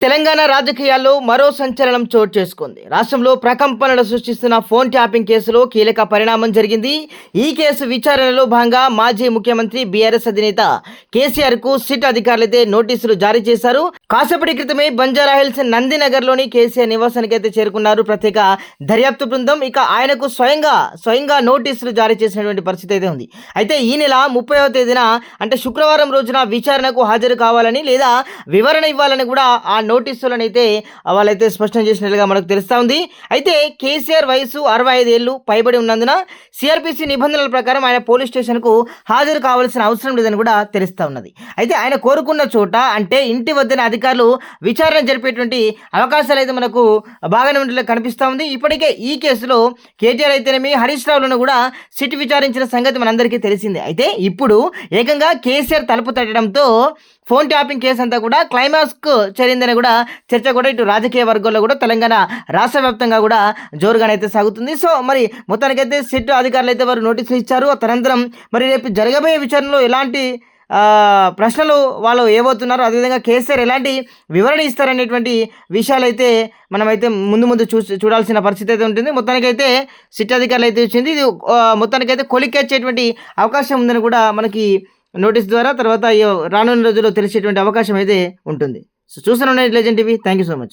తెలంగాణ రాజకీయాల్లో మరో సంచలనం చోటు చేసుకుంది. రాష్ట్రంలో ప్రకంపనలు సృష్టిస్తున్న ఫోన్ ట్యాపింగ్ కేసులో కీలక పరిణామం జరిగింది. ఈ కేసు విచారణలో భాగంగా మాజీ ముఖ్యమంత్రి బీఆర్ఎస్ అధినేత కేసీఆర్ కు సిట్ అధికారులైతే నోటీసులు జారీ చేశారు. కాసేపటి క్రితమే బంజారాహిల్స్ నందినగర్లోని కేసీఆర్ నివాసానికి అయితే చేరుకున్నారు ప్రత్యేక దర్యాప్తు బృందం. ఇక ఆయనకు స్వయంగా నోటీసులు జారీ చేసినటువంటి పరిస్థితి అయితే ఉంది. అయితే ఈ నెల 30వ తేదీన అంటే శుక్రవారం రోజున విచారణకు హాజరు కావాలని లేదా వివరణ ఇవ్వాలని కూడా ఆ నోటీసులను అయితే వాళ్ళైతే స్పష్టం చేసినట్లుగా మనకు తెలుస్తూ ఉంది. అయితే కేసీఆర్ వయసు 65 ఏళ్ళు పైబడి ఉన్నందున సిఆర్పిసి నిబంధనల ప్రకారం ఆయన పోలీస్ స్టేషన్కు హాజరు కావాల్సిన అవసరం లేదని కూడా తెలుస్తూ ఉన్నది. అయితే ఆయన కోరుకున్న చోట అంటే ఇంటి వద్దనే అధికారులు విచారణ జరిపేటువంటి అవకాశాలు అయితే మనకు బాగానే ఉండేలా కనిపిస్తూ ఉంది. ఇప్పటికే ఈ కేసులో కేటీఆర్ అయితేనేమి హరీష్ రావులను కూడా సిట్ విచారించిన సంగతి మనందరికీ తెలిసిందే. అయితే ఇప్పుడు ఏకంగా కేసీఆర్ తలుపు తట్టడంతో ఫోన్ ట్యాపింగ్ కేసు అంతా కూడా క్లైమాక్స్కు చేరిందని కూడా చర్చ కూడా ఇటు రాజకీయ వర్గాల్లో కూడా తెలంగాణ రాష్ట్ర వ్యాప్తంగా కూడా జోరుగానైతే సాగుతుంది. సో మరి మొత్తానికైతే సిట్ అధికారులు అయితే వారు నోటీసులు ఇచ్చారు. తదనంతరం మరి రేపు జరగబోయే విచారణలో ఎలాంటి ప్రశ్నలు వాళ్ళు ఏబోతున్నారు, అదేవిధంగా కేసీఆర్ ఎలాంటి వివరణ ఇస్తారనేటువంటి విషయాలైతే మనమైతే ముందు చూడాల్సిన పరిస్థితి అయితే ఉంటుంది. మొత్తానికైతే సిట్ అధికారులు అయితే వచ్చింది. ఇది మొత్తానికైతే కొలిక్కొచ్చేటువంటి అవకాశం ఉందని కూడా మనకి నోటీస్ ద్వారా తర్వాత రానున్న రోజుల్లో తెలిసేటువంటి అవకాశం అయితే ఉంటుంది. సో చూస్తూనే ఉండండి legend TV. Thank you so much.